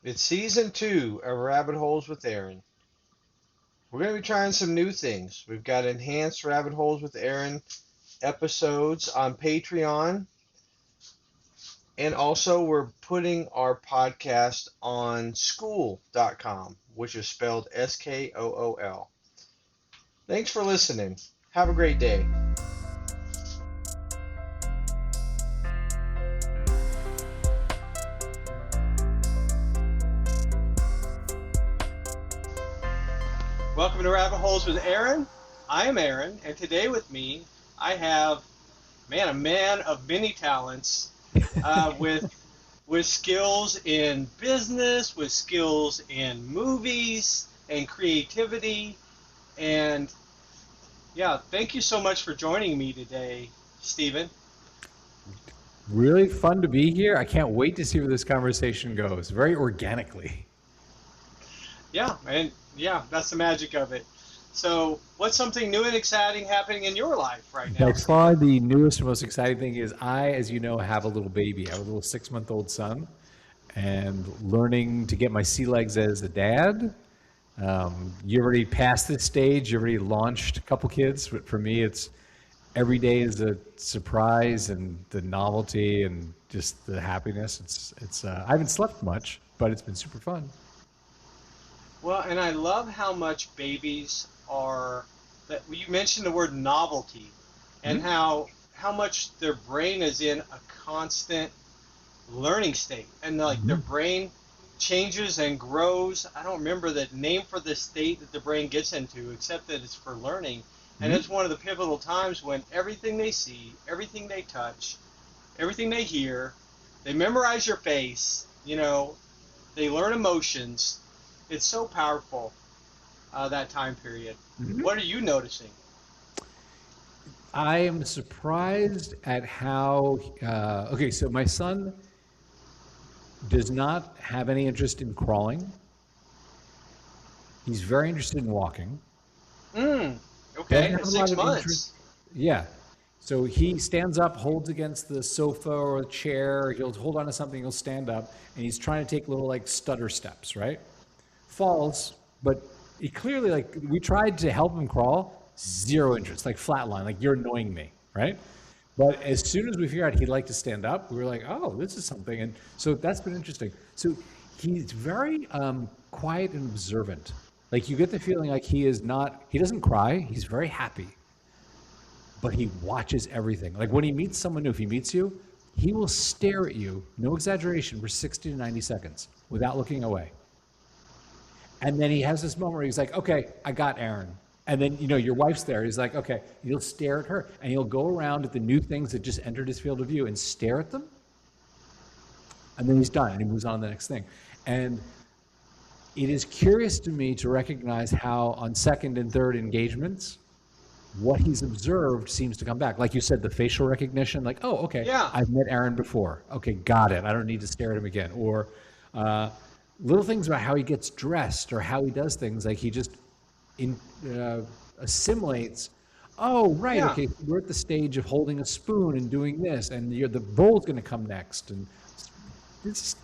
It's season 2 of Rabbit Holes with Aaron. We're going to be trying some new things. We've got enhanced Rabbit Holes with Aaron episodes on Patreon. And also, we're putting our podcast on skool.com, which is spelled Skool. Thanks for listening. Have a great day. Welcome to Rabbit Holes with Aaron. I am Aaron, and today with me, I have, a man of many talents, with skills in business, with skills in movies and creativity, and thank you so much for joining me today, Stephen. Really fun to be here. I can't wait to see where this conversation goes, very organically. That's the magic of it. So, what's something new and exciting happening in your life right now? By far, the newest and most exciting thing is as you know, have a little baby. I have a little 6-month-old son, and learning to get my sea legs as a dad. You already passed this stage. You already launched a couple kids. But for me, it's every day is a surprise, and the novelty and just the happiness. I haven't slept much, but it's been super fun. Well, and I love how much babies are, that you mentioned the word novelty, and how much their brain is in a constant learning state, and their brain changes and grows. I don't remember the name for the state that the brain gets into, except that it's for learning. And it's one of the pivotal times when everything they see, everything they touch, everything they hear, they memorize your face, they learn emotions. It's so powerful, that time period. What are you noticing? I am surprised at how, so my son does not have any interest in crawling. He's very interested in walking. Okay, 6 months. Yeah. So he stands up, holds against the sofa or a chair. He'll hold on to something, he'll stand up, and he's trying to take little stutter steps, right? Falls, but he clearly, we tried to help him crawl, zero interest, flatline, you're annoying me, right? But as soon as we figured out he'd like to stand up, we were like, oh, this is something. And so that's been interesting. So he's very quiet and observant. You get the feeling he doesn't cry, he's very happy, but he watches everything. When he meets someone new, if he meets you, he will stare at you, no exaggeration, for 60 to 90 seconds without looking away. And then he has this moment where he's like, okay, I got Aaron. And then, your wife's there. He's like, okay, he'll stare at her. And he'll go around at the new things that just entered his field of view and stare at them. And then he's done, and he moves on to the next thing. And it is curious to me to recognize how on second and third engagements, what he's observed seems to come back. Like you said, the facial recognition, oh, okay, yeah, I've met Aaron before. Okay, got it. I don't need to stare at him again. Or little things about how he gets dressed or how he does things, he just assimilates. Oh, right, yeah. Okay, we're at the stage of holding a spoon and doing this, and the bowl's going to come next, and it's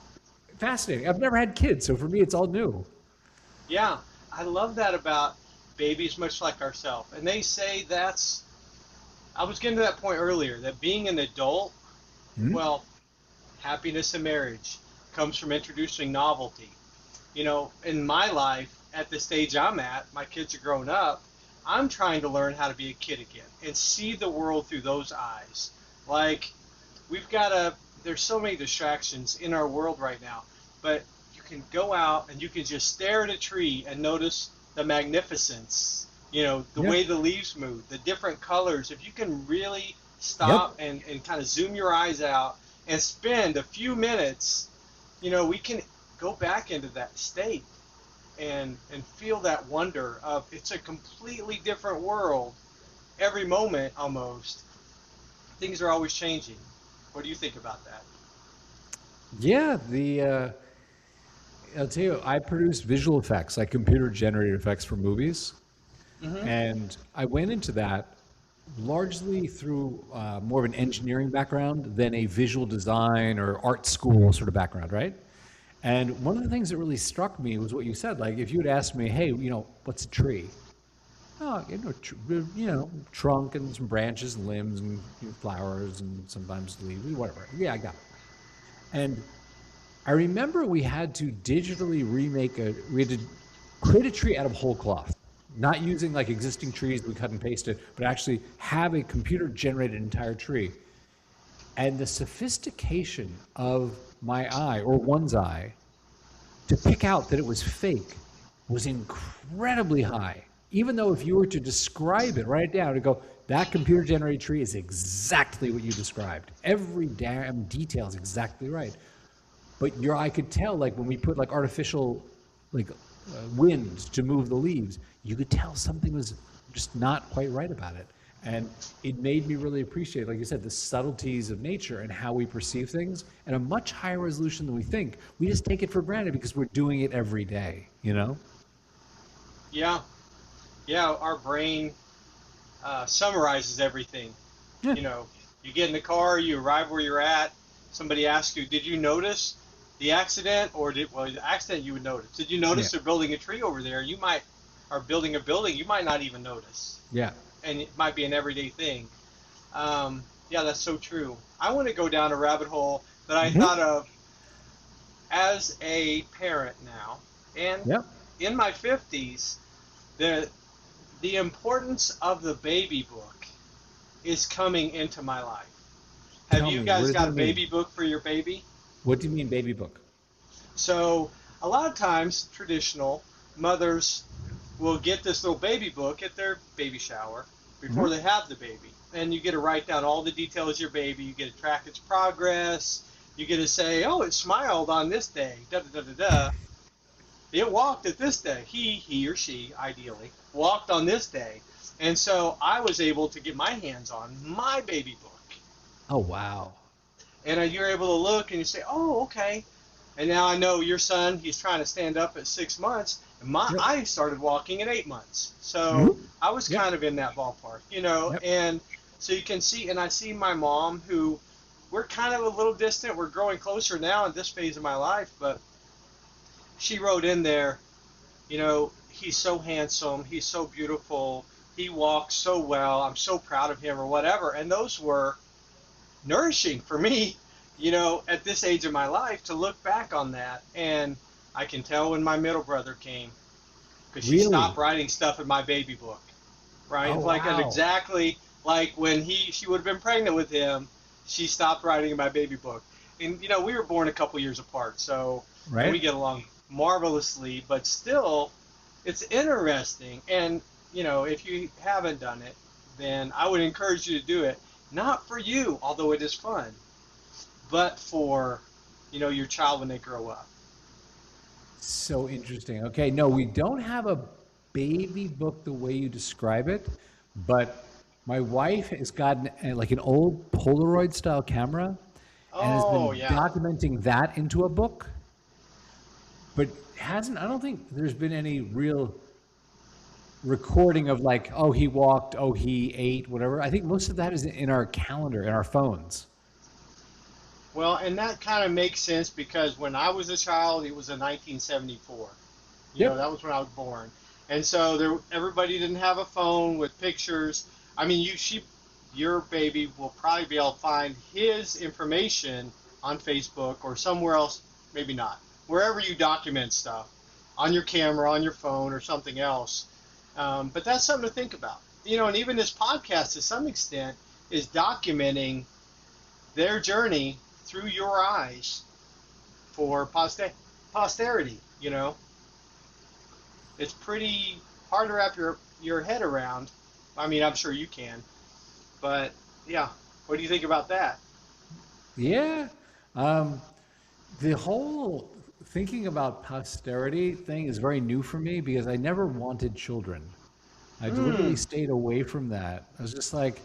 fascinating. I've never had kids, so for me, it's all new. Yeah, I love that about babies, much like ourselves. And they say I was getting to that point earlier, that being an adult, happiness in marriage comes from introducing novelty. In my life, at the stage I'm at, my kids are grown up, I'm trying to learn how to be a kid again and see the world through those eyes. There's so many distractions in our world right now, but you can go out and you can just stare at a tree and notice the magnificence, the way the leaves move, the different colors. If you can really stop and kind of zoom your eyes out and spend a few minutes, we can go back into that state and feel that wonder of it's a completely different world every moment almost. Things are always changing. What do you think about that? Yeah, I'll tell you, I produce visual effects, computer-generated effects for movies. And I went into that largely through more of an engineering background than a visual design or art school sort of background, right? And one of the things that really struck me was what you said. Like, if you had asked me, hey, what's a tree? Oh, trunk and some branches and limbs and flowers and sometimes leaves, whatever. Yeah, I got it. And I remember we had to digitally we had to create a tree out of whole cloth, not using like existing trees that we cut and pasted, but actually have a computer generated entire tree. And the sophistication of my eye or one's eye to pick out that it was fake was incredibly high. Even though if you were to describe it, write it down and go, that computer generated tree is exactly what you described. Every damn detail is exactly right. But your eye could tell, like when we put like artificial wind to move the leaves, you could tell something was just not quite right about it. And it made me really appreciate, like you said, the subtleties of nature and how we perceive things at a much higher resolution than we think. We just take it for granted because we're doing it every day, you know? Yeah, yeah. Our brain summarizes everything. Yeah. You know, you get in the car, you arrive where you're at. Somebody asks you, "Did you notice the accident?" Or the accident you would notice. Did you notice they're building a tree over there? You might are building a building. You might not even notice. Yeah. And it might be an everyday thing. Yeah, that's so true. I want to go down a rabbit hole that I thought of as a parent now, and Yep. in my 50s, the importance of the baby book is coming into my life. Have Tell you me, what guys does got that a mean? baby book for your baby? What do you mean, baby book? So a lot of times, traditional mothers will get this little baby book at their baby shower before they have the baby. And you get to write down all the details of your baby. You get to track its progress. You get to say, oh, it smiled on this day. Da da da da da. It walked at this day. He or she, ideally, walked on this day. And so I was able to get my hands on my baby book. Oh, wow. And you're able to look and you say, oh, okay. And now I know your son, he's trying to stand up at 6 months. And I started walking at 8 months. So I was kind of in that ballpark, And so you can see, and I see my mom, who we're kind of a little distant. We're growing closer now in this phase of my life. But she wrote in there, he's so handsome. He's so beautiful. He walks so well. I'm so proud of him, or whatever. And those were nourishing for me, at this age of my life, to look back on that. And I can tell when my middle brother came, because she stopped writing stuff in my baby book, right? Oh, wow. Exactly like when she would have been pregnant with him, she stopped writing in my baby book. And, we were born a couple years apart, so we get along marvelously, but still, it's interesting. And, if you haven't done it, then I would encourage you to do it. Not for you, although it is fun, but for, your child when they grow up. So interesting. Okay, no, we don't have a baby book the way you describe it, but my wife has gotten like an old Polaroid style camera and has been documenting that into a book, but I don't think there's been any real recording of like, oh, he walked, oh, he ate, whatever. I think most of that is in our calendar, in our phones. Well, and that kind of makes sense because when I was a child, it was in 1974. That was when I was born. And so everybody didn't have a phone with pictures. I mean, your baby will probably be able to find his information on Facebook or somewhere else, maybe not, wherever you document stuff, on your camera, on your phone, or something else. But that's something to think about. And even this podcast, to some extent, is documenting their journey through your eyes for posterity. It's pretty hard to wrap your head around. I mean, I'm sure you can, but yeah, what do you think about that? Yeah, the whole thinking about posterity thing is very new for me because I never wanted children. I deliberately stayed away from that. I was just like,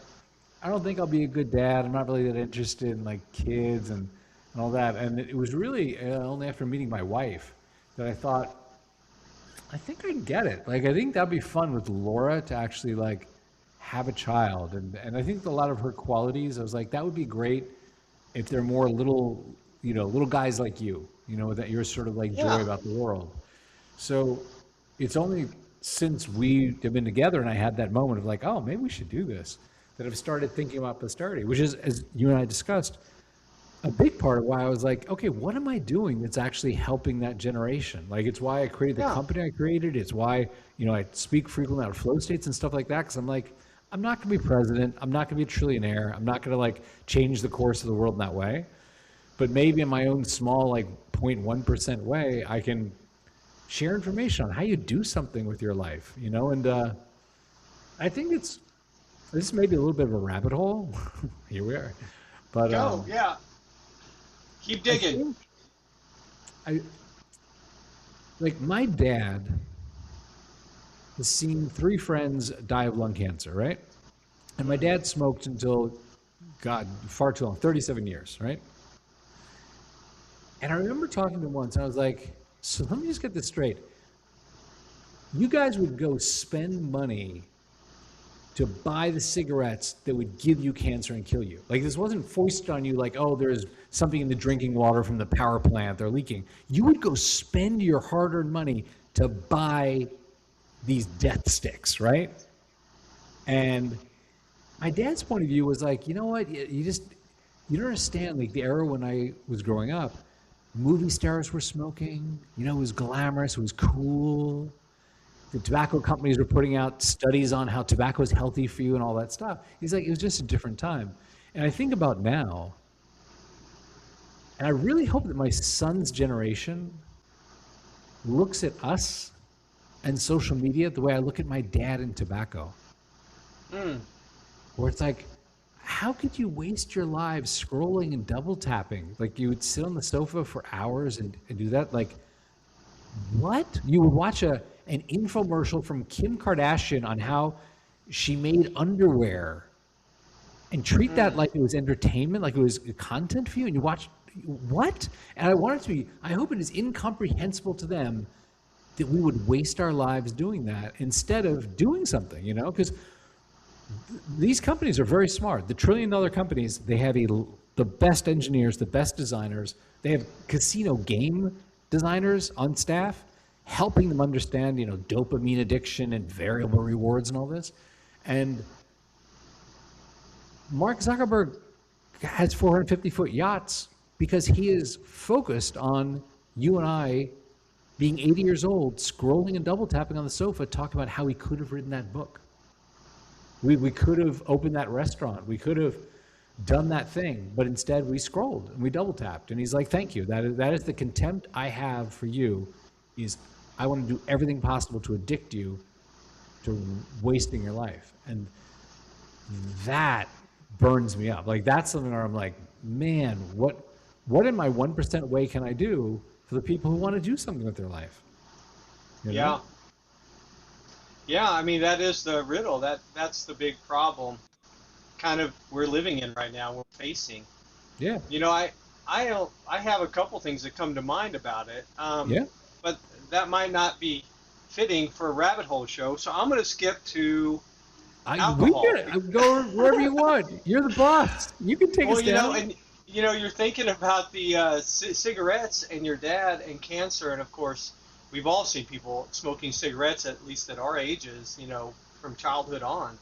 I don't think I'll be a good dad. I'm not really that interested in like kids and all that. And it was really only after meeting my wife that I thought, I think I can get it. Like, I think that'd be fun with Laura to actually like have a child. And I think a lot of her qualities, I was like, that would be great if they're more little guys like you. that your sort of like joy Yeah. about the world. So it's only since we have been together and I had that moment of like, oh, maybe we should do this, that I've started thinking about posterity, which is, as you and I discussed, a big part of why I was like, okay, what am I doing that's actually helping that generation? Like, it's why I created the Yeah. company I created. It's why, I speak frequently out flow states and stuff like that. Cause I'm like, I'm not going to be president. I'm not going to be a trillionaire. I'm not going to like change the course of the world in that way. But maybe in my own small, like 0.1% way, I can share information on how you do something with your life. And I think this may be a little bit of a rabbit hole. Here we are. But Go. Yeah. Keep I digging. think I like my dad has seen 3 friends die of lung cancer, right? And my dad smoked until, God, far too long, 37 years, right? And I remember talking to him once, and I was like, so let me just get this straight. You guys would go spend money to buy the cigarettes that would give you cancer and kill you. Like, this wasn't foisted on you like, oh, there's something in the drinking water from the power plant, they're leaking. You would go spend your hard-earned money to buy these death sticks, right? And my dad's point of view was like, you know what, you don't understand, like the era when I was growing up, movie stars were smoking, it was glamorous, it was cool. The tobacco companies were putting out studies on how tobacco is healthy for you and all that stuff. He's like, it was just a different time. And I think about now, and I really hope that my son's generation looks at us and social media the way I look at my dad and tobacco. Where it's like, how could you waste your lives scrolling and double tapping? Like, you would sit on the sofa for hours and do that? Like, what? You would watch an infomercial from Kim Kardashian on how she made underwear and treat that like it was entertainment, like it was content for you, and you watch what? And I hope it is incomprehensible to them that we would waste our lives doing that instead of doing something, because these companies are very smart. The trillion-dollar companies, they have the best engineers, the best designers. They have casino game designers on staff helping them understand, dopamine addiction and variable rewards and all this. And Mark Zuckerberg has 450-foot yachts because he is focused on you and I being 80 years old, scrolling and double tapping on the sofa, talking about how he could have written that book. We could have opened that restaurant. We could have done that thing, but instead we scrolled and we double tapped. And he's like, thank you. That is the contempt I have for you, is I want to do everything possible to addict you to wasting your life. And that burns me up. Like, that's something where I'm like, man, what in my 1% way can I do for the people who want to do something with their life? Yeah. Yeah, I mean, that is the riddle. That's the big problem kind of we're living in right now, we're facing. Yeah. I have a couple things that come to mind about it. Yeah. But that might not be fitting for a rabbit hole show, so I'm going to skip to alcohol. We can go wherever you want. You're the boss. You can take us down. And you're thinking about the cigarettes and your dad and cancer, and of course, we've all seen people smoking cigarettes, at least at our ages, from childhood on.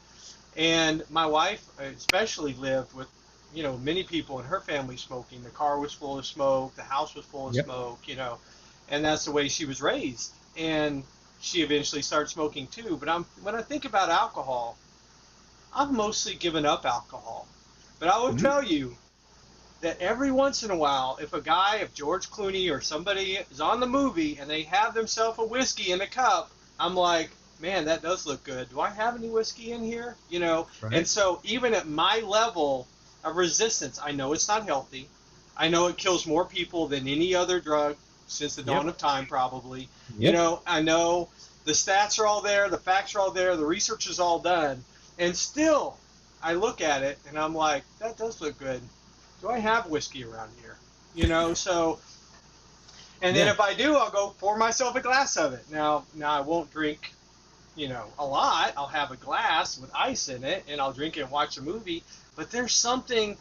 And my wife especially lived with, many people in her family smoking. The car was full of smoke, the house was full of smoke, and that's the way she was raised. And she eventually started smoking too. But when I think about alcohol, I've mostly given up alcohol. But I will tell you that every once in a while, if George Clooney or somebody is on the movie and they have themselves a whiskey in a cup, I'm like, man, that does look good. Do I have any whiskey in here? Right. And so even at my level of resistance, I know it's not healthy. I know it kills more people than any other drug since the dawn of time, probably. I know the stats are all there, the facts are all there, the research is all done. And still, I look at it and I'm like, that does look good. Do I have whiskey around here? So, and then if I do, I'll go pour myself a glass of it. Now I won't drink, a lot. I'll have a glass with ice in it and I'll drink it and watch a movie. But there's something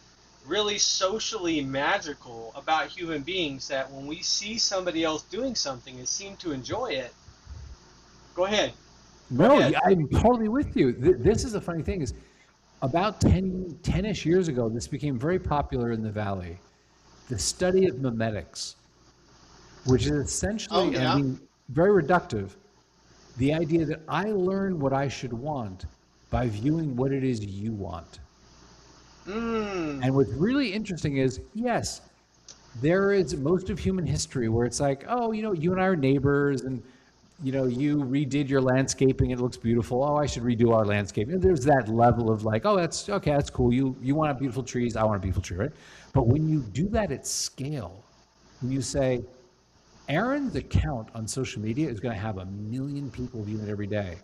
really socially magical about human beings that when we see somebody else doing something and seem to enjoy it, go ahead, go No, ahead. yeah, I'm totally with you. This is the funny thing is about 10-ish years ago, this became very popular in the Valley. The study of memetics, which is Oh essentially, and I yeah. mean, very reductive, the idea that I learn what I should want by viewing what it is you want. Mm. And what's really interesting is, yes, there is most of human history where it's like, oh, you and I are neighbors, and you redid your landscaping, it looks beautiful. Oh, I should redo our landscaping. And there's that level of like, oh, that's okay, that's cool. You want beautiful trees, I want a beautiful tree, right? But when you do that at scale, when you say, Aaron's account on social media is going to have 1 million people viewing it every day,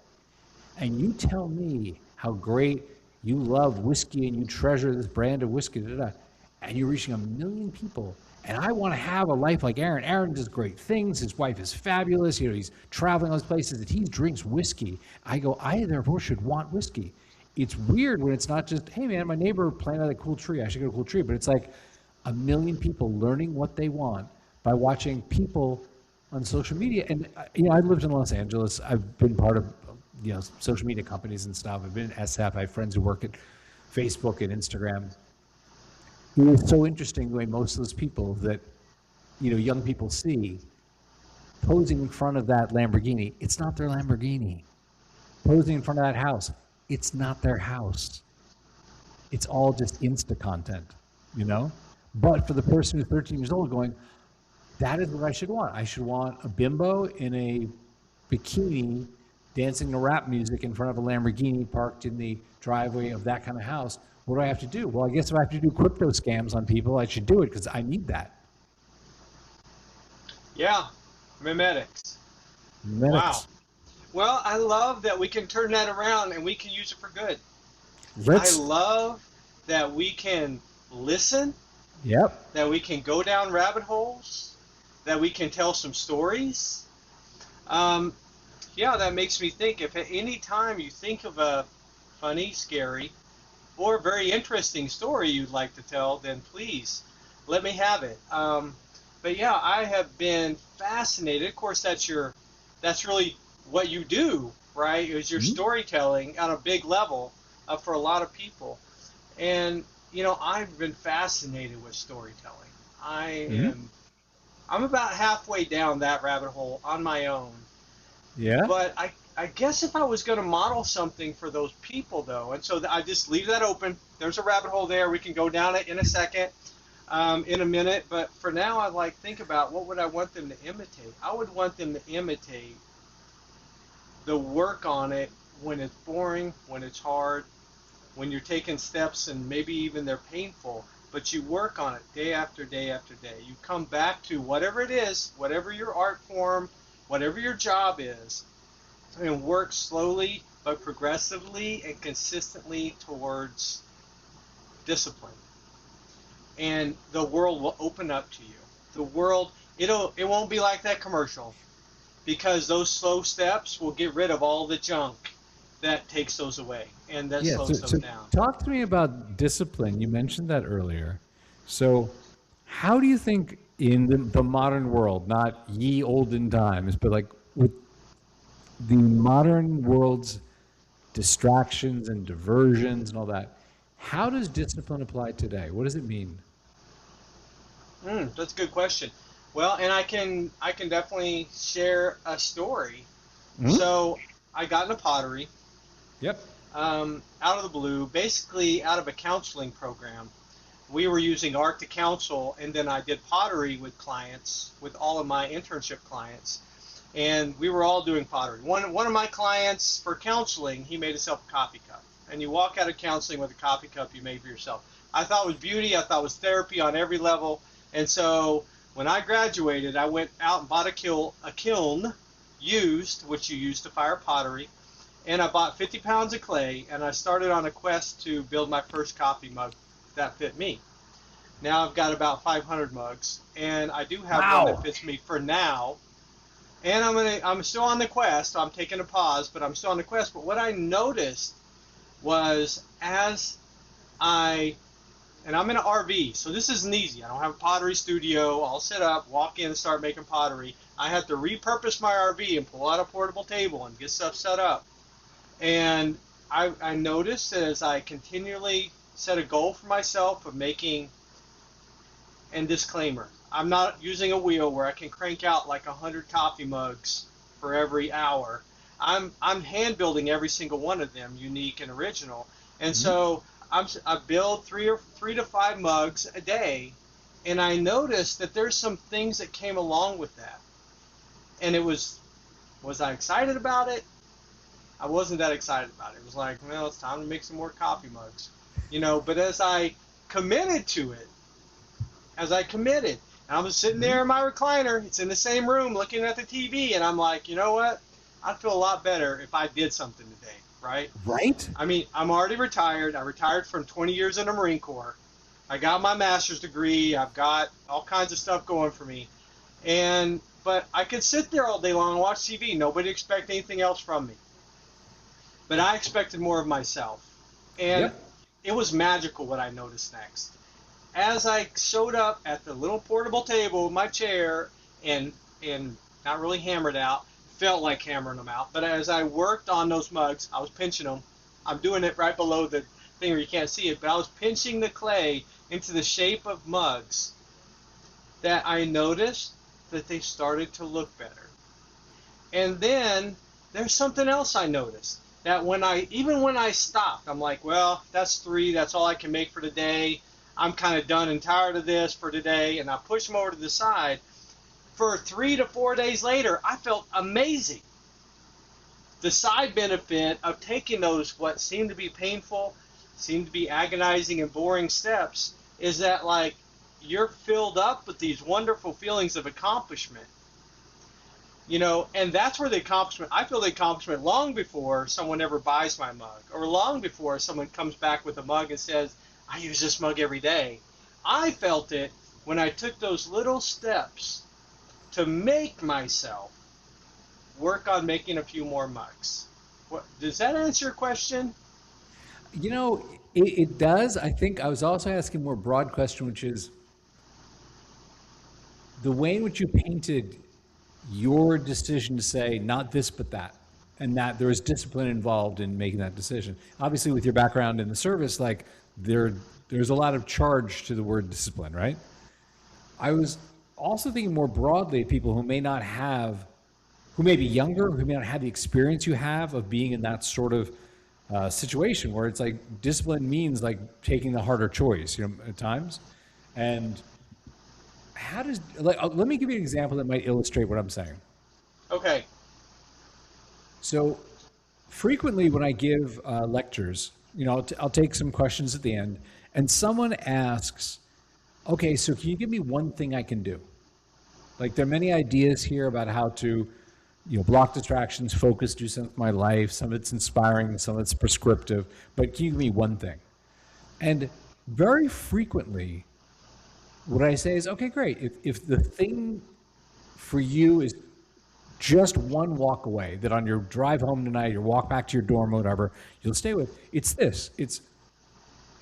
and you tell me how great you love whiskey and you treasure this brand of whiskey, da, da, da, and you're reaching 1 million people, and I want to have a life like Aaron. Aaron does great things. His wife is fabulous. He's traveling all these places. That he drinks whiskey. I go, I therefore should want whiskey. It's weird when it's not just, hey man, my neighbor planted a cool tree. I should get a cool tree. But it's like 1 million people learning what they want by watching people on social media. And I lived in Los Angeles. I've been part of social media companies and stuff. I've been in SF. I have friends who work at Facebook and Instagram. It was so interesting the way most of those people that young people see posing in front of that Lamborghini. It's not their Lamborghini. Posing in front of that house. It's not their house. It's all just Insta content. But for the person who's 13 years old going, that is what I should want. I should want a bimbo in a bikini dancing to rap music in front of a Lamborghini parked in the driveway of that kind of house. What do I have to do? Well, I guess if I have to do crypto scams on people, I should do it because I need that. Yeah, memetics. Wow. Medics. Well, I love that we can turn that around and we can use it for good. I Let's. love that we can listen, Yep. that we can go down rabbit holes, that we can tell some stories. Um, yeah, that makes me think if at any time you think of a funny, scary, or very interesting story you'd like to tell, then please let me have it. But yeah, I have been fascinated. Of course, that's really what you do, right? Is your Mhm. storytelling on a big level for a lot of people. And I've been fascinated with storytelling. I Mhm. am I'm about halfway down that rabbit hole on my own. Yeah. But I guess if I was going to model something for those people, though, and so I just leave that open. There's a rabbit hole there. We can go down it in a second, in a minute. But for now, I think about what would I want them to imitate. I would want them to imitate the work on it when it's boring, when it's hard, when you're taking steps and maybe even they're painful. But you work on it day after day after day. You come back to whatever it is, whatever your art form, whatever your job is, and work slowly but progressively and consistently towards discipline. And the world will open up to you. The world, it won't be like that commercial because those slow steps will get rid of all the junk that takes those away and that Yeah. So, slows so them down. talk to me about discipline. You mentioned that earlier. So, how do you think in the modern world, not ye olden times, but like with the modern world's distractions and diversions and all that, how does discipline apply today? What does it mean? That's a good question. Well, and I can definitely share a story. Hmm. So I got into pottery Yep. out of the blue, basically out of a counseling program. We were using art to counsel, and then I did pottery with clients, with all of my internship clients, and we were all doing pottery. One of my clients for counseling, he made himself a coffee cup, and you walk out of counseling with a coffee cup you made for yourself. I thought it was beauty. I thought it was therapy on every level, and so when I graduated, I went out and bought a kiln used, which you use to fire pottery, and I bought 50 pounds of clay, and I started on a quest to build my first coffee mug that fit me. Now I've got about 500 mugs, and I do have one that Wow. fits me for now. And I'm still on the quest. I'm taking a pause, but I'm still on the quest. But what I noticed was as I and I'm in an RV, so this isn't easy. I don't have a pottery studio. I'll set up, walk in, and start making pottery. I have to repurpose my RV and pull out a portable table and get stuff set up. And I noticed that as I continually set a goal for myself of making, and disclaimer, I'm not using a wheel where I can crank out like 100 coffee mugs for every hour. I'm hand building every single one of them, unique and original. And so I build three to five mugs a day, and I noticed that there's some things that came along with that. And it was I excited about it? I wasn't that excited about it. It was like, well, it's time to make some more coffee mugs, But as I committed to it, and I was sitting there in my recliner, it's in the same room looking at the TV, and I'm like, you know what? I'd feel a lot better if I did something today, right? Right? I mean, I'm already retired. I retired from 20 years in the Marine Corps. I got my master's degree. I've got all kinds of stuff going for me. But I could sit there all day long and watch TV. Nobody expected anything else from me. But I expected more of myself. And It was magical what I noticed next. As I showed up at the little portable table with my chair and not really hammered out, felt like hammering them out. But as I worked on those mugs, I was pinching them. I'm doing it right below the thing where you can't see it, but I was pinching the clay into the shape of mugs, that I noticed that they started to look better. And then there's something else I noticed, that even when I stopped, I'm like, well, that's 3, that's all I can make for today. I'm kind of done and tired of this for today, and I push them over to the side. For 3 to 4 days later, I felt amazing. The side benefit of taking those what seemed to be painful, seemed to be agonizing and boring steps is that like you're filled up with these wonderful feelings of accomplishment. And that's where I feel the accomplishment long before someone ever buys my mug, or long before someone comes back with a mug and says, I use this mug every day. I felt it when I took those little steps to make myself work on making a few more mugs. Does that answer your question? It does. I think I was also asking a more broad question, which is the way in which you painted your decision to say not this but that, and that there was discipline involved in making that decision. Obviously, with your background in the service, like there's a lot of charge to the word discipline, right? I was also thinking more broadly of people who may be younger, who may not have the experience you have of being in that sort of situation where it's like discipline means like taking the harder choice, at times. And let me give you an example that might illustrate what I'm saying. Okay. So frequently when I give lectures, I'll take some questions at the end, and someone asks, okay, so can you give me one thing I can do? Like, there are many ideas here about how to, block distractions, focus, do something with my life. Some of it's inspiring, some of it's prescriptive, but can you give me one thing? And very frequently, what I say is, okay, great. If the thing for you is just one walk away, that on your drive home tonight, your walk back to your dorm, whatever, you'll stay with, it's this. It's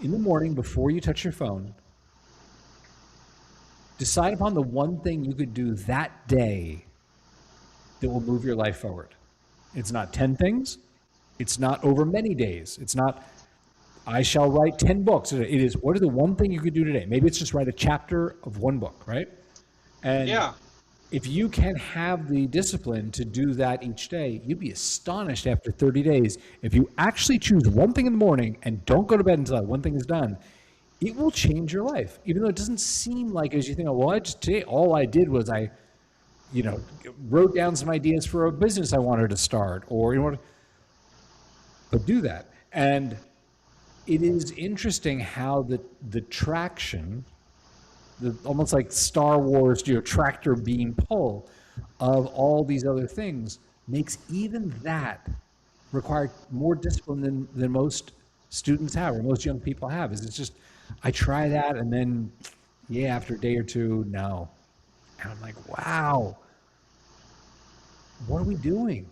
in the morning before you touch your phone, decide upon the one thing you could do that day that will move your life forward. It's not 10 things. It's not over many days. It's not, I shall write 10 books. It is, what is the one thing you could do today? Maybe it's just write a chapter of one book, right? And if you can have the discipline to do that each day, you'd be astonished after 30 days. If you actually choose one thing in the morning and don't go to bed until that one thing is done, it will change your life. Even though it doesn't seem like, as you think, well, today all I did was I wrote down some ideas for a business I wanted to start, or, but do that. And it is interesting how the traction, almost like Star Wars, tractor beam pull of all these other things makes even that require more discipline than most students have, or most young people have. It's just, I try that, and then, after a day or two, no. And I'm like, wow, what are we doing?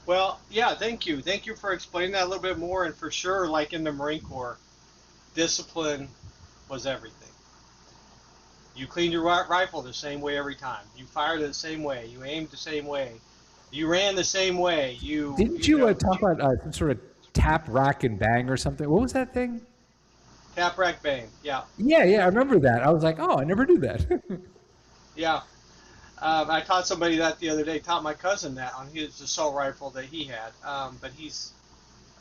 Well, yeah, thank you. Thank you for explaining that a little bit more. And for sure, like in the Marine Corps, discipline was everything. You cleaned your rifle the same way every time. You fired it the same way. You aimed the same way. You ran the same way. Didn't you talk about some sort of tap, rack, and bang or something? What was that thing? tap, rack, bang. Yeah, Yeah, yeah, I remember that. I was like, oh, I never knew that. yeah. I taught somebody that the other day. Taught my cousin that on his assault rifle that he had. But he's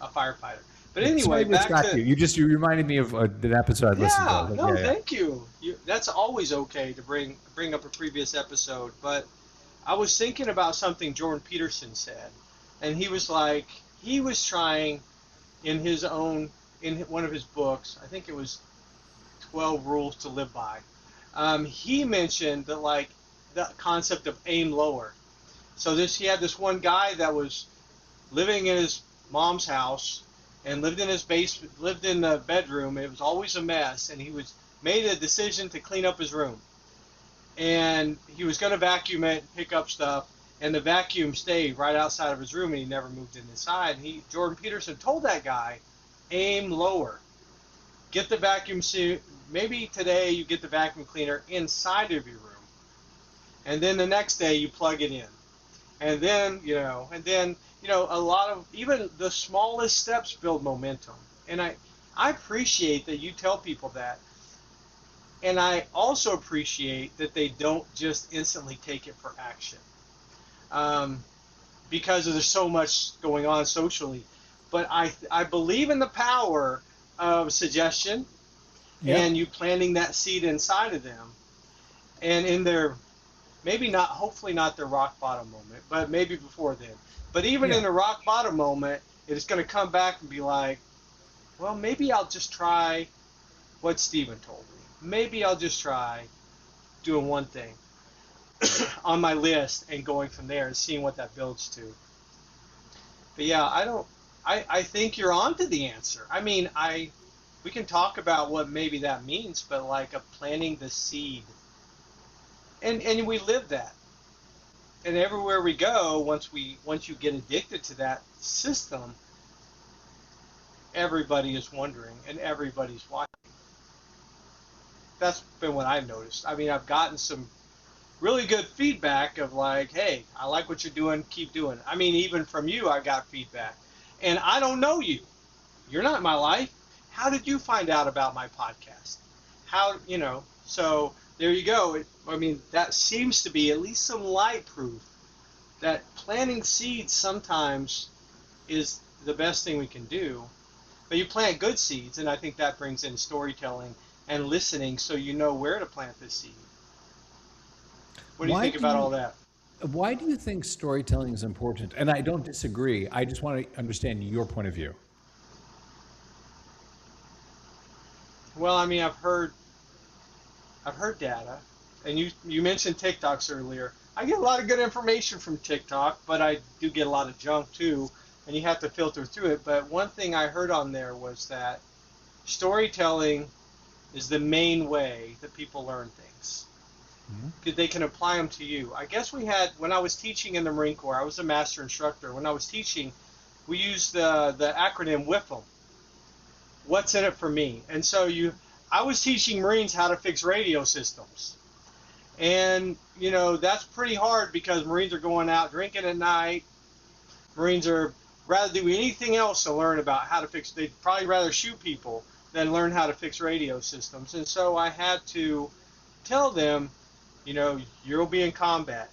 a firefighter. But Sorry anyway, to back distract to you. You reminded me of an episode I listened to. I yeah. was like, No, yeah, yeah. thank you. That's always okay to bring up a previous episode. But I was thinking about something Jordan Peterson said, and he was like he was trying in his own in one of his books. I think it was 12 Rules to Live By. He mentioned that like the concept of aim lower. So this he had this one guy that was living in his mom's house and lived in his basement, lived in the bedroom. It was always a mess, and he was made a decision to clean up his room. And he was going to vacuum it, pick up stuff, and the vacuum stayed right outside of his room, and he never moved it inside. Jordan Peterson told that guy, aim lower, get the vacuum suit. Maybe today you get the vacuum cleaner inside of your room, and then the next day you plug it in, and then a lot of even the smallest steps build momentum. And I appreciate that you tell people that, and I also appreciate that they don't just instantly take it for action, um, because there's so much going on socially. But I believe in the power of suggestion Yep. and you planting that seed inside of them, and in their maybe not, hopefully not their rock bottom moment, but maybe before then. But even Yeah. in the rock bottom moment, it's going to come back and be like, well, maybe I'll just try what Stephen told me. Maybe I'll just try doing one thing on my list and going from there and seeing what that builds to. But yeah, I don't. I think you're on to the answer. I mean, we can talk about what maybe that means, but like a planting the seed, and we live that. And everywhere we go, once you get addicted to that system, everybody is wondering and everybody's watching. That's been what I've noticed. I mean, I've gotten some really good feedback of like, hey, I like what you're doing, keep doing it. I mean, even from you, I got feedback. And I don't know you. You're not in my life. How did you find out about my podcast? So there you go. I mean, that seems to be at least some light proof that planting seeds sometimes is the best thing we can do. But you plant good seeds, and I think that brings in storytelling and listening so you know where to plant the seed. What do you Why think do about all you that? why do you think storytelling is important? And I don't disagree. I just want to understand your point of view. Well, I mean, I've heard data, and you mentioned TikToks earlier. I get a lot of good information from TikTok, but I do get a lot of junk too, and you have to filter through it. But one thing I heard on there was that storytelling is the main way that people learn things. Because they can apply them to you. I guess when I was teaching in the Marine Corps, I was a master instructor. When I was teaching, we used the acronym WIFM. What's in it for me? And so I was teaching Marines how to fix radio systems. And, that's pretty hard because Marines are going out drinking at night. Marines are rather do anything else to learn about how to fix. They'd probably rather shoot people than learn how to fix radio systems. And so I had to tell them, you'll be in combat.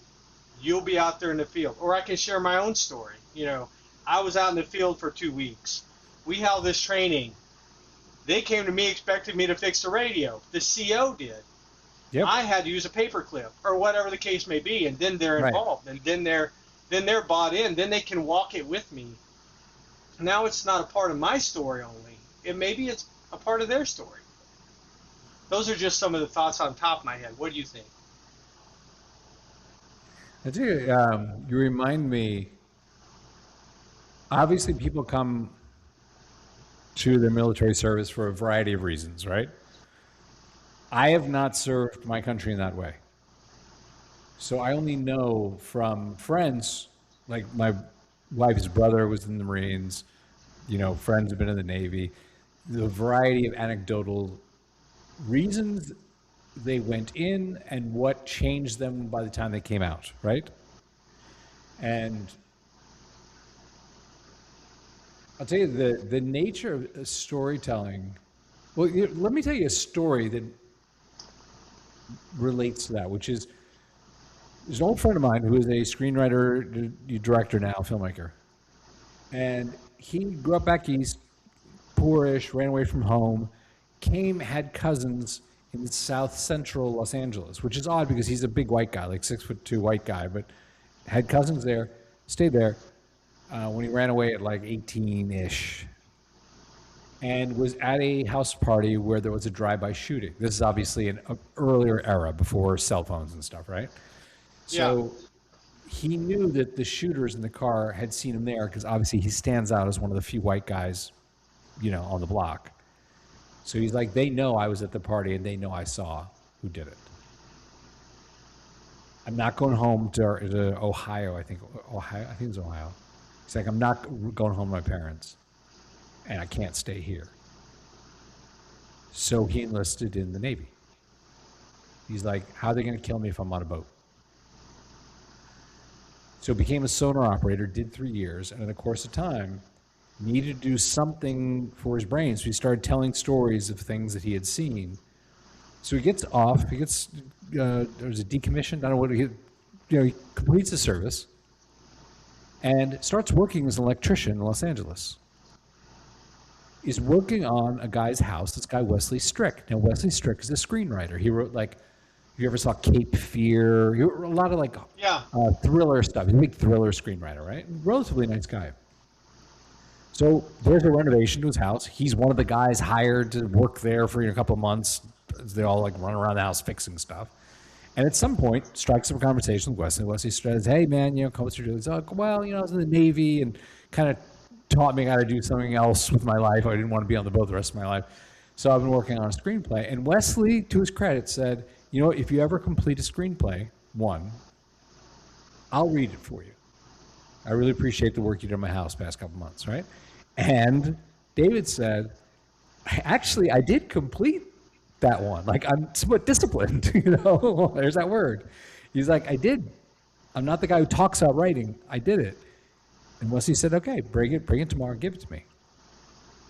You'll be out there in the field. Or I can share my own story. I was out in the field for 2 weeks. We held this training. They came to me expecting me to fix the radio. The CO did. Yep. I had to use a paper clip or whatever the case may be, and then they're Right. involved, and then they're bought in. Then they can walk it with me. Now it's not a part of my story only. Maybe it's a part of their story. Those are just some of the thoughts on top of my head. What do you think? I tell you, you remind me. Obviously, people come to their military service for a variety of reasons, right? I have not served my country in that way. So I only know from friends, like wife's brother was in the Marines. Friends have been in the Navy. The variety of anecdotal reasons they went in and what changed them by the time they came out, right? And I'll tell you the nature of storytelling. Well, let me tell you a story that relates to that, which is there's an old friend of mine who is a screenwriter, director now, filmmaker, and he grew up back east, poorish, ran away from home, had cousins in South Central Los Angeles, which is odd because he's a big white guy, like 6'2" white guy, but had cousins there, stayed there when he ran away at like 18-ish, and was at a house party where there was a drive-by shooting. This is obviously an earlier era before cell phones and stuff, right? So he knew that the shooters in the car had seen him there because obviously he stands out as one of the few white guys, on the block. So he's like, they know I was at the party and they know I saw who did it. I'm not going home to Ohio, I think it was Ohio. He's like, I'm not going home to my parents and I can't stay here. So he enlisted in the Navy. He's like, how are they going to kill me if I'm on a boat? So became a sonar operator, did 3 years, and in the course of time, needed to do something for his brain. So he started telling stories of things that he had seen. So he gets off, there's a decommissioned, I don't know what, he completes his service and starts working as an electrician in Los Angeles. He's working on a guy's house, this guy Wesley Strick. Now Wesley Strick is a screenwriter. He wrote you ever saw Cape Fear? He wrote a lot of thriller stuff. He's a big thriller screenwriter, right? Relatively nice guy. So there's a renovation to his house. He's one of the guys hired to work there for a couple of months. They all run around the house fixing stuff. And at some point, strikes up a conversation with Wesley. Wesley says, hey, man, come what's your deal? He's like, well, I was in the Navy and kind of taught me how to do something else with my life. I didn't want to be on the boat the rest of my life. So I've been working on a screenplay. And Wesley, to his credit, said, if you ever complete a screenplay, I'll read it for you. I really appreciate the work you did in my house past couple months, right? And David said, actually, I did complete that one. I'm somewhat disciplined, There's that word. He's like, I did. I'm not the guy who talks about writing. I did it. And Wesley said, okay, bring it tomorrow, give it to me.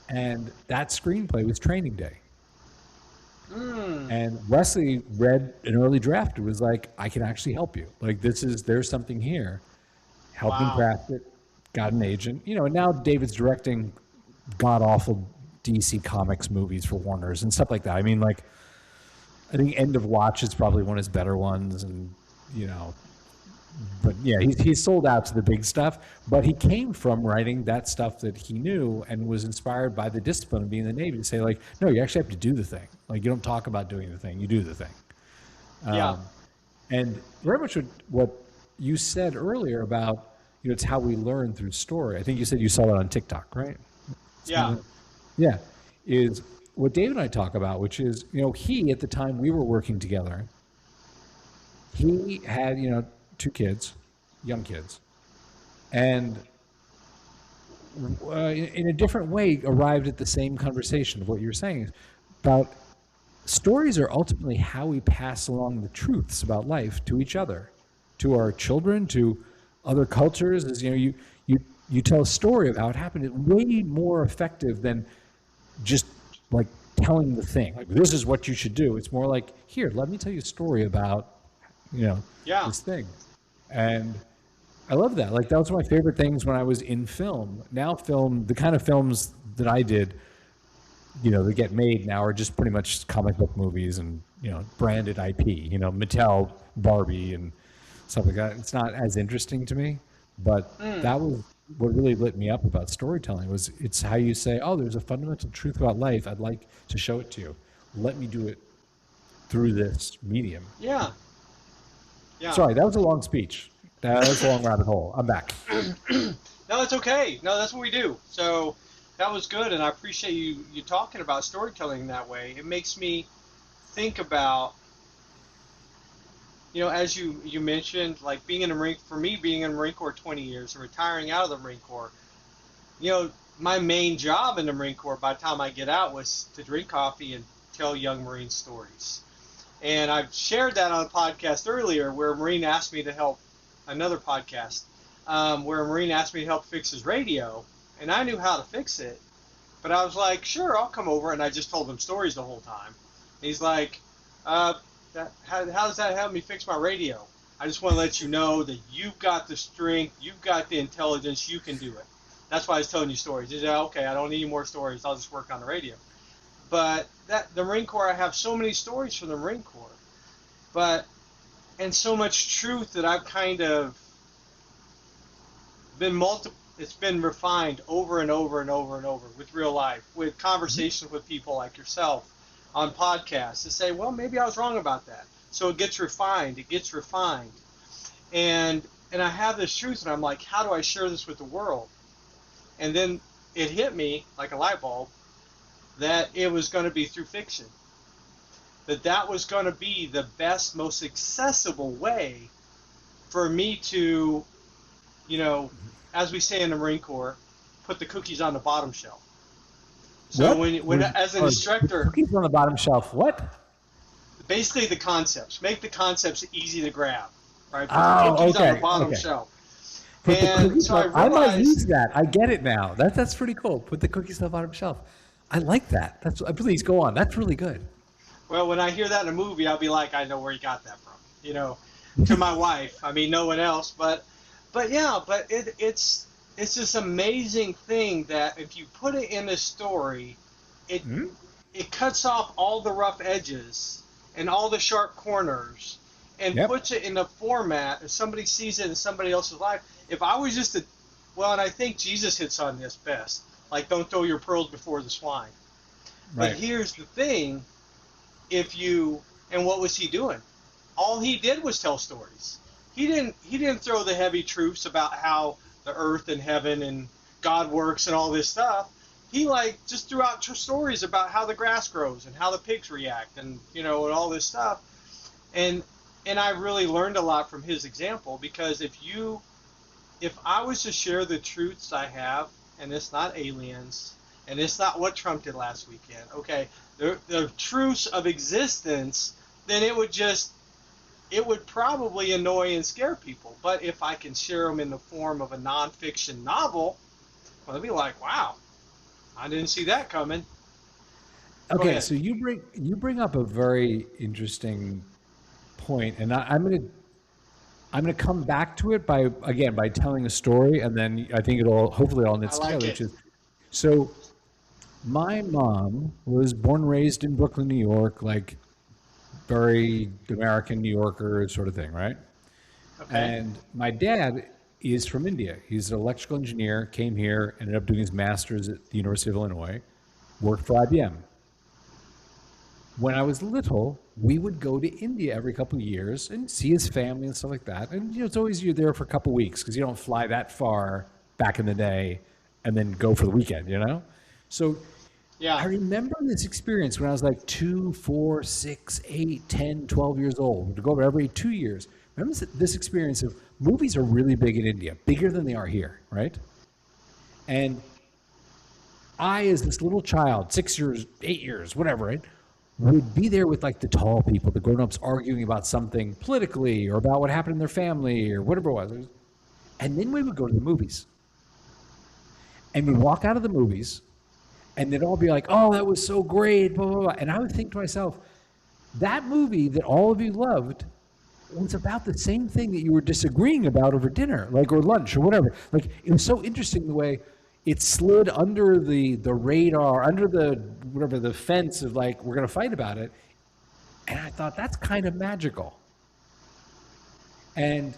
And that screenplay was training day. And Wesley read an early draft. It was like, I can actually help you. There's something here. Helped him craft it. Got an agent. And now David's directing god-awful DC Comics movies for Warner's and stuff like that. I mean, I think End of Watch is probably one of his better ones. And, but yeah, he's sold out to the big stuff. But he came from writing that stuff that he knew and was inspired by the discipline of being in the Navy to say, no, you actually have to do the thing. You don't talk about doing the thing, you do the thing. And very much what you said earlier about, it's how we learn through story. I think you said you saw that on TikTok, right? Yeah. Is what Dave and I talk about, which is, he, at the time we were working together, he had, 2 kids, young kids, and in a different way arrived at the same conversation of what you're saying about stories are ultimately how we pass along the truths about life to each other, to our children, to other cultures. As you tell a story of how it happened, it's way more effective than just telling the thing. This is what you should do. It's more like, here, let me tell you a story about, this thing. And I love that. That was one of my favorite things when I was in film. Now the kind of films that I did, that get made now are just pretty much comic book movies and, branded IP, Mattel, Barbie, and stuff like that. It's not as interesting to me, but that was what really lit me up about storytelling. It's how you say, oh, there's a fundamental truth about life. I'd like to show it to you. Let me do it through this medium. Yeah. Sorry, that was a long speech. That was a long rabbit hole. I'm back. No, it's okay. No, that's what we do. So that was good, and I appreciate you talking about storytelling that way. It makes me think about as you mentioned, like being in the Marine, for me, being in the Marine Corps 20 years and retiring out of the Marine Corps, my main job in the Marine Corps by the time I get out was to drink coffee and tell young Marine stories. And I've shared that on a podcast earlier where a Marine asked me to help, another podcast, where a Marine asked me to help fix his radio. And I knew how to fix it. But I was like, sure, I'll come over. And I just told him stories the whole time. And he's like, how does that help me fix my radio? I just want to let you know that you've got the strength, you've got the intelligence, you can do it. That's why I was telling you stories. He said, okay, I don't need any more stories. I'll just work on the radio. But the Marine Corps, I have so many stories from the Marine Corps, and so much truth that I've kind of it's been refined over and over and over and over with real life, with conversations with people like yourself on podcasts to say, well, maybe I was wrong about that. So it gets refined. And I have this truth, and I'm like, how do I share this with the world? And then it hit me like a light bulb that it was going to be through fiction. That was going to be the best, most accessible way for me to, as we say in the Marine Corps, put the cookies on the bottom shelf. So when as an instructor, cookies on the bottom shelf. What? Basically, the concepts. Make the concepts easy to grab. Right. Put the cookies on the bottom shelf. And so I might use that. I get it now. That's pretty cool. Put the cookies on the bottom shelf. I like that. Please go on. That's really good. Well, when I hear that in a movie, I'll be like, I know where you got that from. To my wife. I mean, no one else. But it's this amazing thing that if you put it in a story, it cuts off all the rough edges and all the sharp corners and puts it in a format. If somebody sees it in somebody else's life, if I was just and I think Jesus hits on this best, like don't throw your pearls before the swine. Right. But here's the thing, and what was he doing? All he did was tell stories. He didn't throw the heavy truths about how the earth and heaven and God works and all this stuff. He just threw out stories about how the grass grows and how the pigs react and and all this stuff. And I really learned a lot from his example, because if I was to share the truths I have, and it's not aliens, and it's not what Trump did last weekend, okay, the truths of existence, then it would probably annoy and scare people. But if I can share them in the form of a nonfiction novel, well, they'll be like, wow, I didn't see that coming. Okay, so you bring up a very interesting point, and I'm gonna come back to it by telling a story, and then I think hopefully all knits together. Which is, so my mom was born and raised in Brooklyn, New York, like very American New Yorker sort of thing, right? Okay. And my dad is from India. He's an electrical engineer, came here, ended up doing his master's at the University of Illinois, worked for IBM. When I was little, we would go to India every couple of years and see his family and stuff like that. And it's always you're there for a couple of weeks because you don't fly that far back in the day and then go for the weekend, So yeah. I remember this experience when I was like 2, 4, 6, 8, 10, 12 years old. To go over every 2 years. Remember this experience of movies are really big in India, bigger than they are here, right? And I, as this little child, 6 years, 8 years, whatever, right, would be there with like the tall people, the grown-ups arguing about something politically or about what happened in their family or whatever it was. And then we would go to the movies. And we'd walk out of the movies, and they'd all be like, oh, that was so great, blah, blah, blah. And I would think to myself, that movie that all of you loved was about the same thing that you were disagreeing about over dinner, or lunch or whatever. Like, it was so interesting the way it slid under the radar, under the fence of like, we're going to fight about it. And I thought, that's kind of magical. And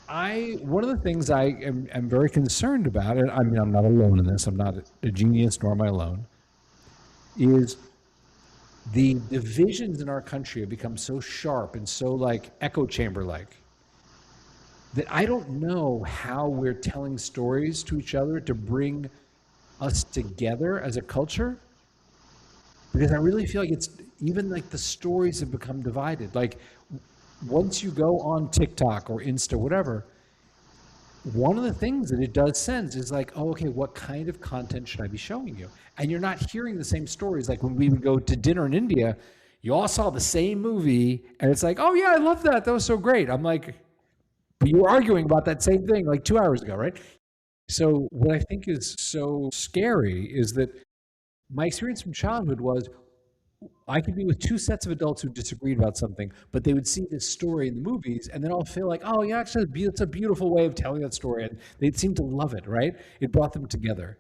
one of the things I am very concerned about, and I mean, I'm not alone in this, I'm not a genius, nor am I alone, is the divisions in our country have become so sharp and so like echo chamber-like that I don't know how we're telling stories to each other to bring us together as a culture, because I really feel like even like the stories have become divided. Like once you go on TikTok or Insta, whatever, one of the things that it does sense is like, oh, okay, what kind of content should I be showing you? And you're not hearing the same stories. Like when we would go to dinner in India, you all saw the same movie, and it's like, oh yeah, I love that. That was so great. I'm like, but you were arguing about that same thing like 2 hours ago, right? So what I think is so scary is that my experience from childhood was I could be with two sets of adults who disagreed about something, but they would see this story in the movies and then all feel like, oh, yeah, actually, it's a beautiful way of telling that story. And they'd seem to love it, right? It brought them together.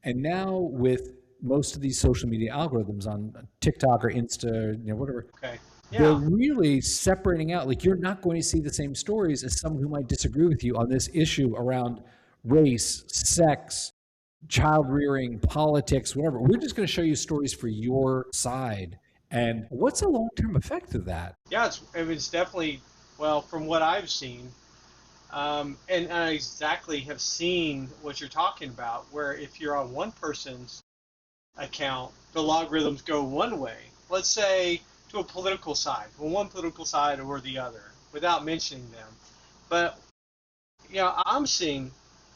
And now with most of these social media algorithms on TikTok or Insta, whatever, Okay. they're Yeah. really separating out. Like you're not going to see the same stories as someone who might disagree with you on this issue around race, sex, child rearing, politics, whatever. We're just going to show you stories for your side. And what's the long term effect of that? Yeah, it's definitely, well, from what I've seen, and I exactly have seen what you're talking about, where if you're on one person's account, the logarithms go one way. Let's say to a political side, well, one political side or the other, without mentioning them. But I'm seeing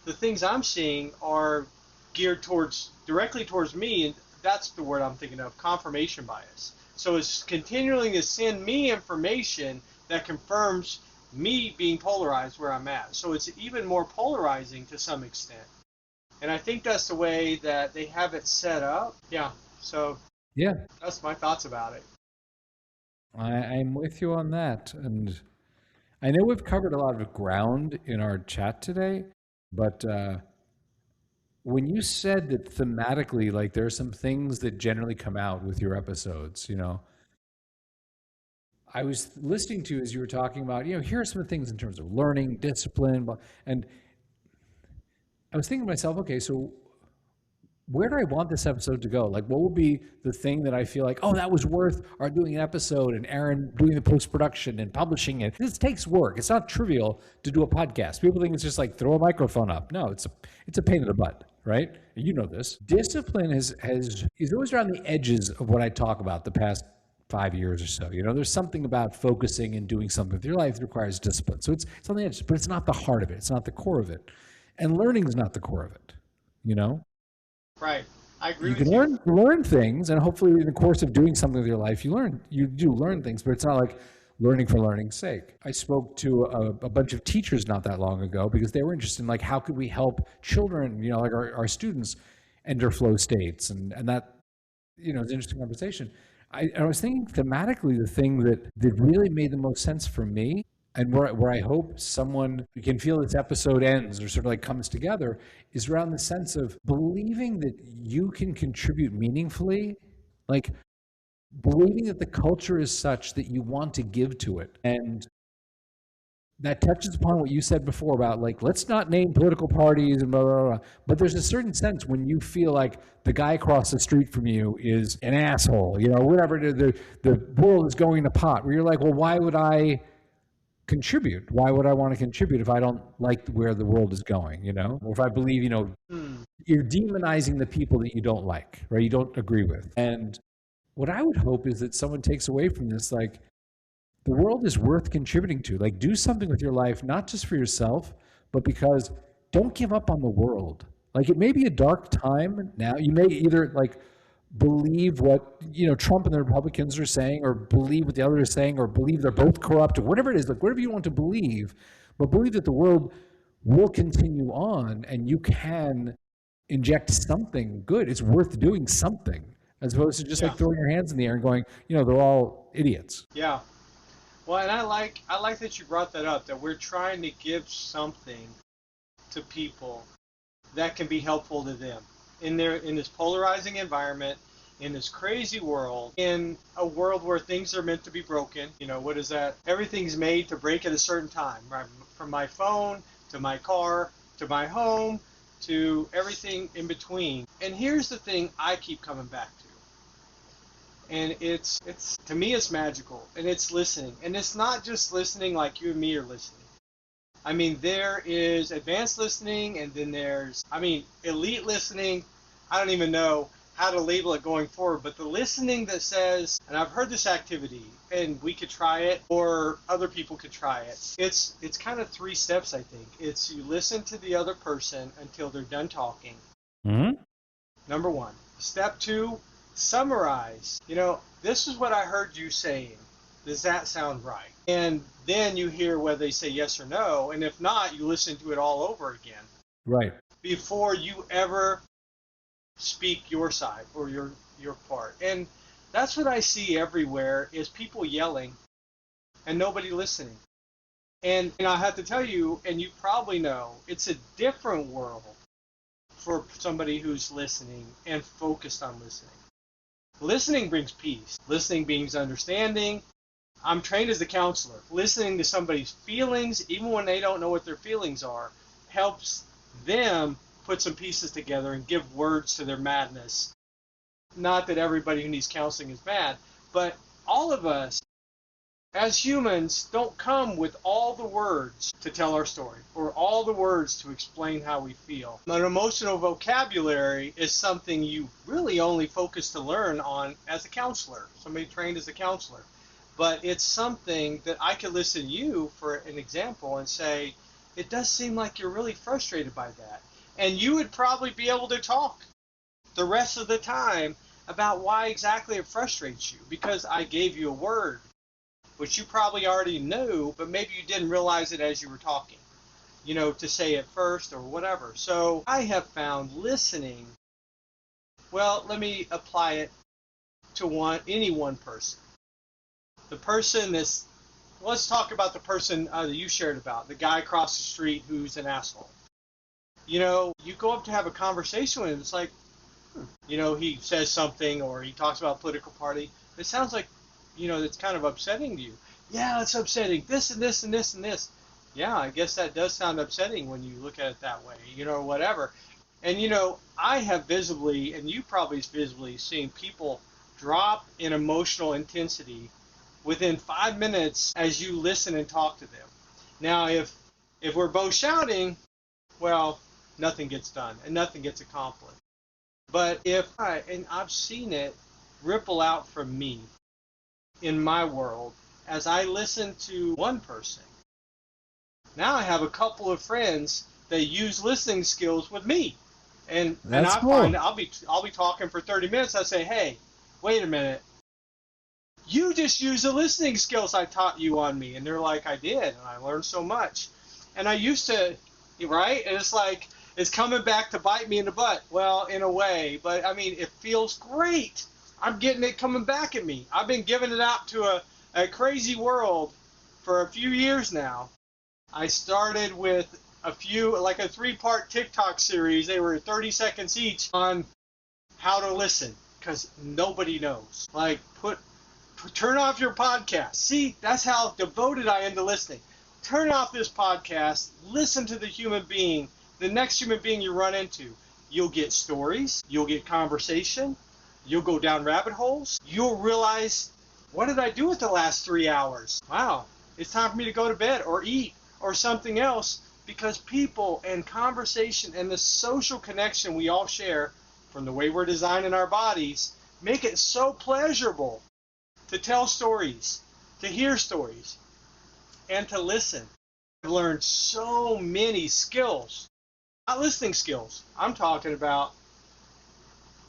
the things I'm seeing are geared towards directly towards me, and that's the word I'm thinking of, confirmation bias. So it's continuing to send me information that confirms me being polarized where I'm at. So it's even more polarizing to some extent. And I think that's the way that they have it set up. Yeah. So Yeah, that's my thoughts about it. I'm with you on that. And I know we've covered a lot of ground in our chat today, but when you said that thematically, like there are some things that generally come out with your episodes, I was listening to as you were talking about, here are some things in terms of learning, discipline, and I was thinking to myself, okay, so where do I want this episode to go? Like, what would be the thing that I feel like, oh, that was worth our doing an episode and Aaron doing the post production and publishing it? This takes work. It's not trivial to do a podcast. People think it's just like throw a microphone up. No, it's a pain in the butt, right? You know this. Discipline is always around the edges of what I talk about the past 5 years or so. There's something about focusing and doing something with your life that requires discipline. So it's on the edge, but it's not the heart of it. It's not the core of it. And learning is not the core of it, you know? Right. I agree You can with you. learn things, and hopefully in the course of doing something with your life, you do learn things, but it's not like learning for learning's sake. I spoke to a bunch of teachers not that long ago because they were interested in like how could we help children, like our students enter flow states, and that it's an interesting conversation. I was thinking thematically the thing that really made the most sense for me and where I hope someone can feel this episode ends or sort of like comes together is around the sense of believing that you can contribute meaningfully, like believing that the culture is such that you want to give to it. And that touches upon what you said before about like, let's not name political parties and blah, blah, blah. But there's a certain sense when you feel like the guy across the street from you is an asshole, whatever, the world is going to pot, where you're like, well, why would I contribute? Why would I want to contribute if I don't like where the world is going, Or if I believe, Hmm. you're demonizing the people that you don't like, right? You don't agree with. And what I would hope is that someone takes away from this, like, the world is worth contributing to. Like, do something with your life, not just for yourself, but because don't give up on the world. Like, it may be a dark time now. You may either, like, believe what Trump and the Republicans are saying, or believe what the other is saying, or believe they're both corrupt, or whatever it is, like whatever you want to believe, but believe that the world will continue on, and you can inject something good. It's worth doing something, as opposed to just Yeah. like throwing your hands in the air and going, they're all idiots. Yeah. Well, and I like that you brought that up, that we're trying to give something to people that can be helpful to them in this polarizing environment, in this crazy world, in a world where things are meant to be broken. What is that? Everything's made to break at a certain time, right? From my phone to my car to my home to everything in between. And here's the thing I keep coming back to. And it's to me it's magical, and it's listening. And it's not just listening like you and me are listening. I mean, there is advanced listening, and then there's, elite listening. I don't even know how to label it going forward, but the listening that says, and I've heard this activity, and we could try it, or other people could try it. It's kind of 3 steps, I think. It's you listen to the other person until they're done talking. Mm-hmm. Number 1. Step 2, summarize. This is what I heard you saying. Does that sound right? And then you hear whether they say yes or no, and if not, you listen to it all over again. Right. Before you ever speak your side or your part. And that's what I see everywhere is people yelling and nobody listening. And I have to tell you, and you probably know, it's a different world for somebody who's listening and focused on listening. Listening brings peace. Listening brings understanding. I'm trained as a counselor. Listening to somebody's feelings, even when they don't know what their feelings are, helps them put some pieces together and give words to their madness. Not that everybody who needs counseling is bad, but all of us as humans don't come with all the words to tell our story or all the words to explain how we feel. An emotional vocabulary is something you really only focus to learn on as a counselor, somebody trained as a counselor. But it's something that I could listen to you for an example and say, it does seem like you're really frustrated by that. And you would probably be able to talk the rest of the time about why exactly it frustrates you, because I gave you a word, which you probably already knew, but maybe you didn't realize it as you were talking, to say it first or whatever. So I have found listening, well, let me apply it to any one person. The person that's, let's talk about the person that you shared about, the guy across the street who's an asshole. You go up to have a conversation with him, it's like, he says something or he talks about a political party. It sounds like, it's kind of upsetting to you. Yeah, it's upsetting. This and this and this and this. Yeah, I guess that does sound upsetting when you look at it that way, whatever. And, I have visibly, and you probably visibly seen people drop in emotional intensity within 5 minutes as you listen and talk to them. Now, if we're both shouting, well, nothing gets done and nothing gets accomplished. But I've seen it ripple out from me in my world as I listen to one person. Now I have a couple of friends that use listening skills with me. And I find I'll be talking for 30 minutes. I say, hey, wait a minute. You just used the listening skills I taught you on me. And they're like, I did. And I learned so much. And I used to, right? And it's like, it's coming back to bite me in the butt. Well, in a way. But, it feels great. I'm getting it coming back at me. I've been giving it out to a crazy world for a few years now. I started with a 3-part TikTok series. They were 30 seconds each on how to listen because nobody knows. Like, turn off your podcast. See, that's how devoted I am to listening. Turn off this podcast. Listen to the human being, the next human being you run into. You'll get stories. You'll get conversation. You'll go down rabbit holes. You'll realize, what did I do with the last 3 hours? Wow, it's time for me to go to bed or eat or something else, because people and conversation and the social connection we all share from the way we're designing our bodies make it so pleasurable to tell stories, to hear stories, and to listen. I've learned so many skills, not listening skills. I'm talking about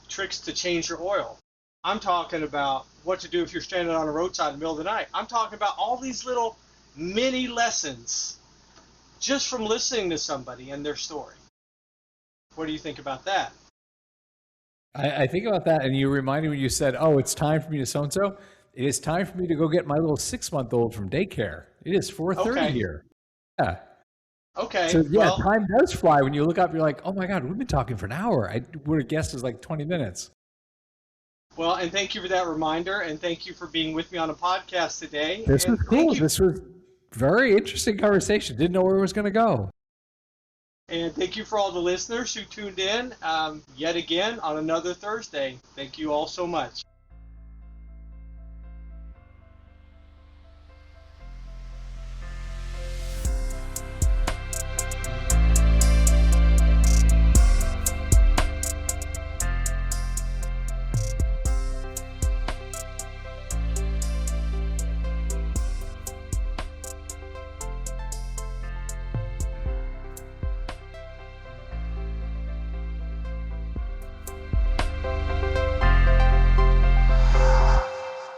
tricks to change your oil. I'm talking about what to do if you're stranded on a roadside in the middle of the night. I'm talking about all these little mini lessons just from listening to somebody and their story. What do you think about that? I think about that, and you reminded me when you said, oh, it's time for me to so-and-so. It is time for me to go get my little 6-month-old from daycare. It is 4:30 here. Yeah. Okay. So, yeah, time does fly. When you look up, you're like, oh, my God, we've been talking for an hour. I would have guessed it was like 20 minutes. Well, and thank you for that reminder, and thank you for being with me on a podcast today. This was cool. This was very interesting conversation. Didn't know where it was going to go. And thank you for all the listeners who tuned in yet again on another Thursday. Thank you all so much.